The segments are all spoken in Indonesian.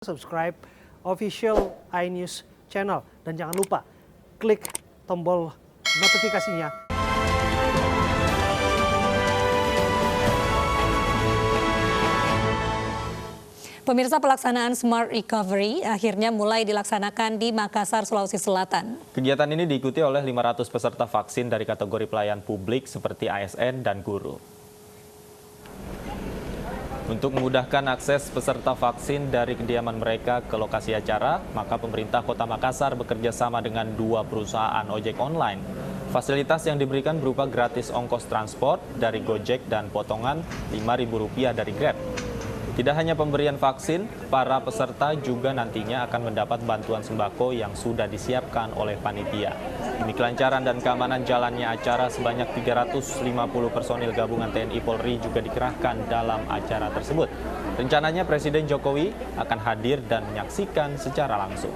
subscribe official iNews channel dan jangan lupa klik tombol notifikasinya. Pemirsa, pelaksanaan Smart Recovery akhirnya mulai dilaksanakan di Makassar, Sulawesi Selatan. Kegiatan ini diikuti oleh 500 peserta vaksin dari kategori pelayan publik seperti ASN dan guru. Untuk memudahkan akses peserta vaksin dari kediaman mereka ke lokasi acara, maka pemerintah Kota Makassar bekerja sama dengan 2 perusahaan ojek online. Fasilitas yang diberikan berupa gratis ongkos transport dari Gojek dan potongan Rp5.000 dari Grab. Tidak hanya pemberian vaksin, para peserta juga nantinya akan mendapat bantuan sembako yang sudah disiapkan oleh panitia. Demi kelancaran dan keamanan jalannya acara, sebanyak 350 personil gabungan TNI Polri juga dikerahkan dalam acara tersebut. Rencananya Presiden Jokowi akan hadir dan menyaksikan secara langsung.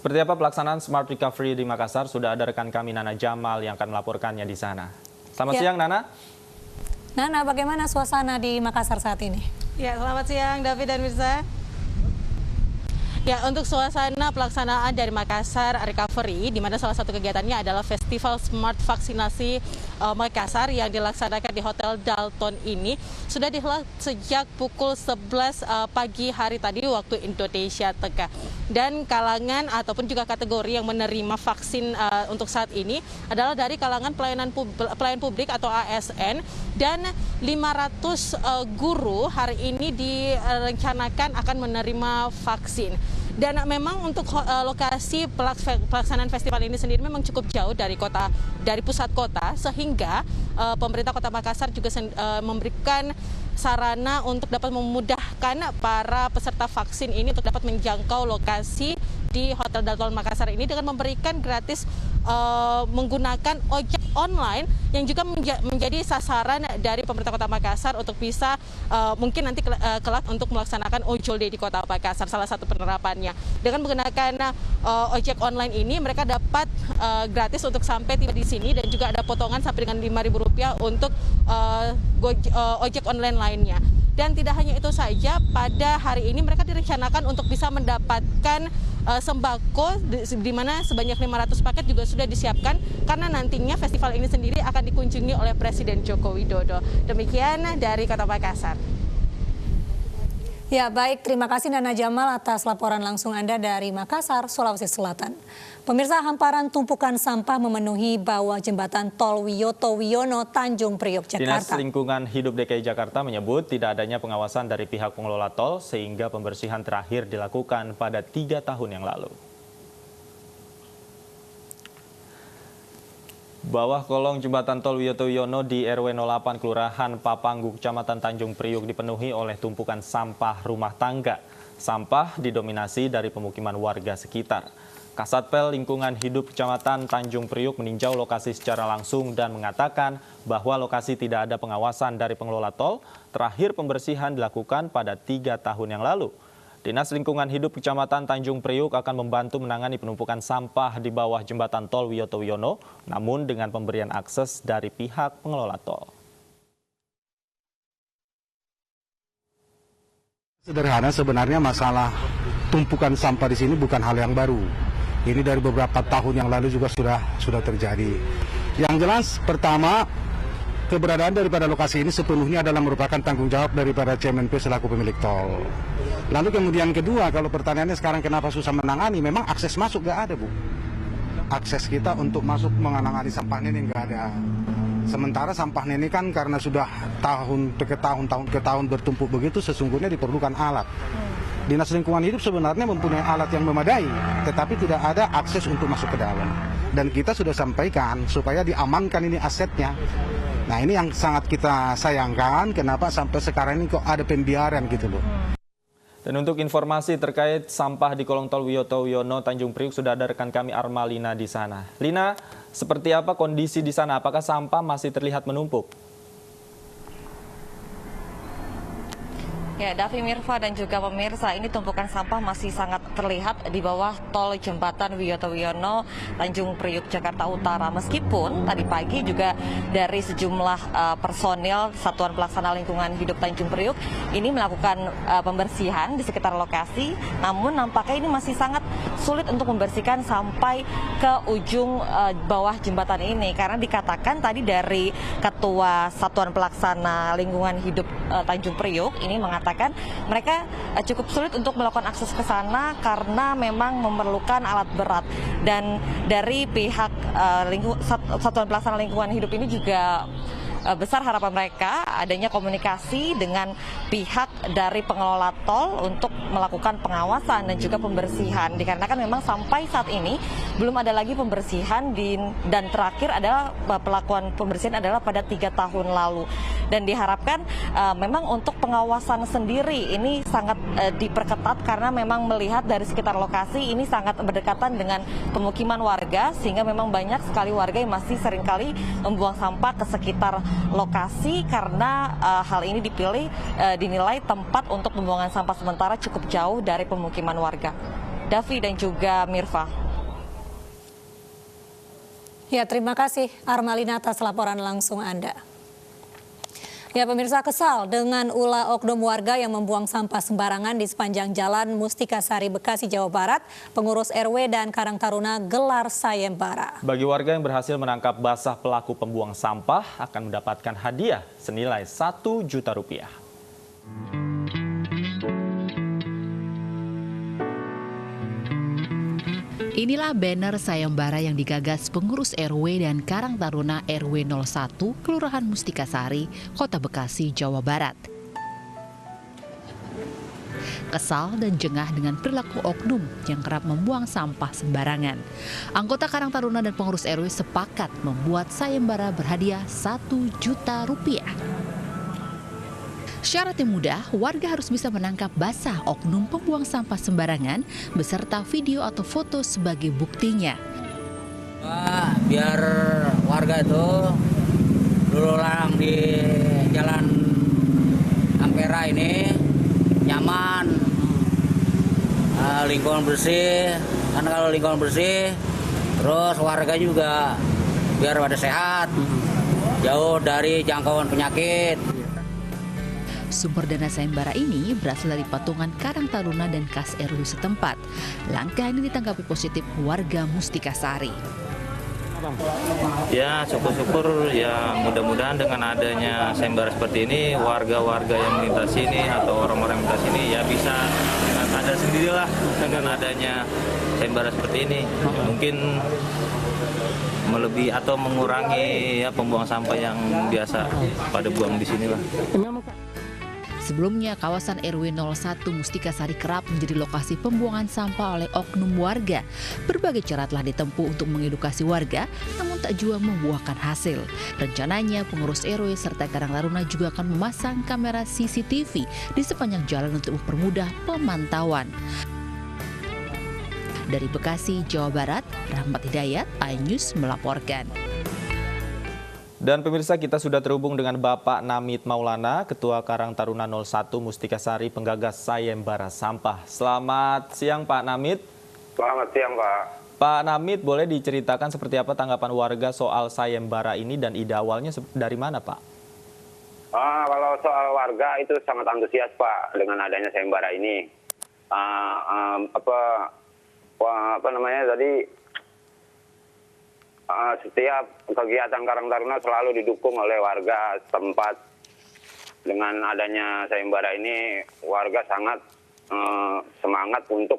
Seperti apa pelaksanaan Smart Recovery di Makassar? Sudah ada rekan kami Nana Jamal yang akan melaporkannya di sana. Selamat siang, Nana. Nana, bagaimana suasana di Makassar saat ini? Ya, selamat siang David dan Mirza. Ya, untuk suasana pelaksanaan dari Makassar Recovery, di mana salah satu kegiatannya adalah Festival Smart Vaksinasi Makassar yang dilaksanakan di Hotel Dalton ini, sudah dihelat sejak pukul 11 pagi hari tadi waktu Indonesia Tengah. Dan kalangan ataupun juga kategori yang menerima vaksin untuk saat ini adalah dari kalangan pelayan publik atau ASN, dan 500 guru hari ini direncanakan akan menerima vaksin. Dan memang untuk lokasi pelaksanaan festival ini sendiri memang cukup jauh dari pusat kota, sehingga pemerintah Kota Makassar juga memberikan sarana untuk dapat memudahkan para peserta vaksin ini untuk dapat menjangkau lokasi di Hotel Dalton Makassar ini dengan memberikan gratis menggunakan ojek online yang juga menjadi sasaran dari pemerintah Kota Makassar untuk bisa mungkin nanti kelak untuk melaksanakan ojol di Kota Makassar, salah satu penerapannya. Dengan menggunakan ojek online ini, mereka dapat gratis untuk sampai tiba di sini, dan juga ada potongan sampai dengan Rp5.000 untuk ojek online lainnya. Dan tidak hanya itu saja, pada hari ini mereka direncanakan untuk bisa mendapatkan sembako, di mana sebanyak 500 paket juga sudah disiapkan, karena nantinya festival ini sendiri akan dikunjungi oleh Presiden Joko Widodo. Demikian dari Kota Makassar. Ya, baik, terima kasih Nana Jamal atas laporan langsung Anda dari Makassar, Sulawesi Selatan. Pemirsa, hamparan tumpukan sampah memenuhi bawah jembatan tol Wiyoto Wiono, Tanjung Priok, Jakarta. Dinas Lingkungan Hidup DKI Jakarta menyebut tidak adanya pengawasan dari pihak pengelola tol, sehingga pembersihan terakhir dilakukan pada 3 tahun yang lalu. Bawah kolong jembatan tol Wiyoto Wiono di RW 08 Kelurahan Papanggu, Kecamatan Tanjung Priok dipenuhi oleh tumpukan sampah rumah tangga. Sampah didominasi dari pemukiman warga sekitar. Kasatpel Lingkungan Hidup Kecamatan Tanjung Priok meninjau lokasi secara langsung dan mengatakan bahwa lokasi tidak ada pengawasan dari pengelola tol. Terakhir pembersihan dilakukan pada 3 tahun yang lalu. Dinas Lingkungan Hidup Kecamatan Tanjung Priok akan membantu menangani penumpukan sampah di bawah jembatan tol Wiyoto Wiono, namun dengan pemberian akses dari pihak pengelola tol. Sederhana, sebenarnya masalah tumpukan sampah di sini bukan hal yang baru. Ini dari beberapa tahun yang lalu juga sudah terjadi. Yang jelas, pertama, keberadaan daripada lokasi ini sepenuhnya adalah merupakan tanggung jawab daripada CMNP selaku pemilik tol. Lalu kemudian kedua, kalau pertanyaannya sekarang kenapa susah menangani, memang akses masuk nggak ada, Bu. Akses kita untuk masuk menangani sampah ini nggak ada. Sementara sampah ini kan karena sudah tahun ke tahun bertumpuk begitu, sesungguhnya diperlukan alat. Dinas Lingkungan Hidup sebenarnya mempunyai alat yang memadai, tetapi tidak ada akses untuk masuk ke dalam. Dan kita sudah sampaikan supaya diamankan ini asetnya. Nah, ini yang sangat kita sayangkan, kenapa sampai sekarang ini kok ada pembiaran gitu loh. Dan untuk informasi terkait sampah di kolong tol Wiyoto Wiono Tanjung Priok, sudah ada rekan kami Armalina di sana. Lina, seperti apa kondisi di sana? Apakah sampah masih terlihat menumpuk? Ya, Davi, Mirva, dan juga pemirsa, ini tumpukan sampah masih sangat terlihat di bawah tol jembatan Wiyoto Wiono, Tanjung Priuk, Jakarta Utara. Meskipun tadi pagi juga dari sejumlah personil Satuan Pelaksana Lingkungan Hidup Tanjung Priuk ini melakukan pembersihan di sekitar lokasi, namun nampaknya ini masih sangat sulit untuk membersihkan sampai ke ujung bawah jembatan ini, karena dikatakan tadi dari Ketua Satuan Pelaksana Lingkungan Hidup Tanjung Priuk ini mengatakan mereka cukup sulit untuk melakukan akses ke sana karena memang memerlukan alat berat. Dan dari pihak Satuan Pelaksana Lingkungan Hidup ini juga besar harapan mereka adanya komunikasi dengan pihak dari pengelola tol untuk melakukan pengawasan dan juga pembersihan, dikarenakan memang sampai saat ini belum ada lagi pembersihan dan terakhir adalah pelakuan pembersihan adalah pada 3 tahun lalu, dan diharapkan memang untuk pengawasan sendiri ini sangat diperketat karena memang melihat dari sekitar lokasi ini sangat berdekatan dengan pemukiman warga, sehingga memang banyak sekali warga yang masih seringkali membuang sampah ke sekitar lokasi karena hal ini dinilai tempat untuk pembuangan sampah sementara cukup jauh dari pemukiman warga. Davi dan juga Mirva. Ya, terima kasih Armalina atas laporan langsung Anda. Ya, pemirsa, kesal dengan ulah oknum warga yang membuang sampah sembarangan di sepanjang Jalan Mustika Sari, Bekasi, Jawa Barat, pengurus RW dan Karang Taruna gelar sayembara. Bagi warga yang berhasil menangkap basah pelaku pembuang sampah akan mendapatkan hadiah senilai Rp1 juta. Inilah banner sayembara yang digagas pengurus RW dan Karang Taruna RW 01, Kelurahan Mustika Sari, Kota Bekasi, Jawa Barat. Kesal dan jengah dengan perilaku oknum yang kerap membuang sampah sembarangan, anggota Karang Taruna dan pengurus RW sepakat membuat sayembara berhadiah Rp1 juta. Syaratnya mudah, warga harus bisa menangkap basah oknum pembuang sampah sembarangan beserta video atau foto sebagai buktinya. Biar warga itu dulu lang di Jalan Ampera ini nyaman, lingkungan bersih. Kan kalau lingkungan bersih, terus warga juga biar pada sehat, jauh dari jangkauan penyakit. Sumber dana sayembara ini berasal dari patungan Karang Taruna dan Kas RW setempat. Langkah ini ditanggapi positif warga Mustika Sari. Ya, syukur-syukur ya, mudah-mudahan dengan adanya sayembara seperti ini, warga-warga yang melintas ini atau orang-orang yang melintas ini ya bisa dengan sadar sendirilah dengan adanya sayembara seperti ini. Mungkin melebihi atau mengurangi ya pembuang sampah yang biasa pada buang di sini lah. Sebelumnya, kawasan RW 01 Mustika Sari kerap menjadi lokasi pembuangan sampah oleh oknum warga. Berbagai cara telah ditempuh untuk mengedukasi warga, namun tak jua membuahkan hasil. Rencananya, pengurus RW serta Karang Taruna juga akan memasang kamera CCTV di sepanjang jalan untuk mempermudah pemantauan. Dari Bekasi, Jawa Barat, Rahmat Hidayat, iNews melaporkan. Dan pemirsa, kita sudah terhubung dengan Bapak Namit Maulana, Ketua Karang Taruna 01 Mustika Sari, penggagas sayembara sampah. Selamat siang Pak Namit. Selamat siang Pak. Pak Namit, boleh diceritakan seperti apa tanggapan warga soal sayembara ini dan ide awalnya dari mana Pak? Kalau soal warga itu sangat antusias Pak dengan adanya sayembara ini. Setiap kegiatan Karang Taruna selalu didukung oleh warga setempat. Dengan adanya sayembara ini, warga sangat semangat untuk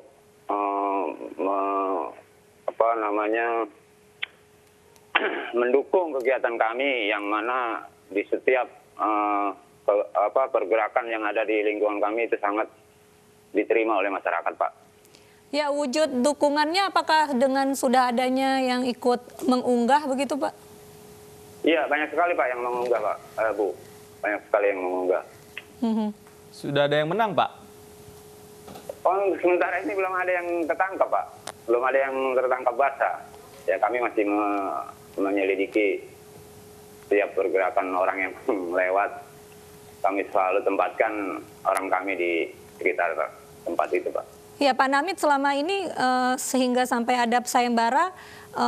mendukung kegiatan kami, yang mana di setiap pergerakan yang ada di lingkungan kami itu sangat diterima oleh masyarakat, Pak. Ya, wujud dukungannya apakah dengan sudah adanya yang ikut mengunggah begitu, Pak? Iya, banyak sekali Pak yang mengunggah, Pak. Bu, banyak sekali yang mengunggah. Sudah ada yang menang, Pak? Sementara ini belum ada yang tertangkap, Pak. Belum ada yang tertangkap basah. Ya, kami masih menyelidiki setiap pergerakan orang yang lewat. kami selalu tempatkan orang kami di sekitar tempat itu, Pak. Ya Pak Namit, selama ini sehingga sampai ada sayembara,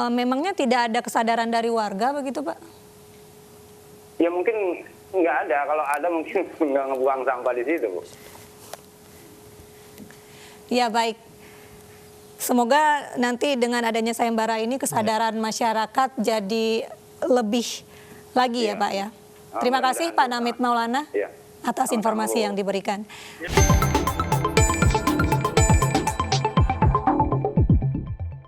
memangnya tidak ada kesadaran dari warga begitu Pak? Ya mungkin nggak ada, kalau ada mungkin nggak ngebuang sampah di situ, Bu. Ya baik. Semoga nanti dengan adanya sayembara ini kesadaran masyarakat jadi lebih lagi ya Pak ya. Terima kasih Pak Namit Maulana atas informasi yang diberikan.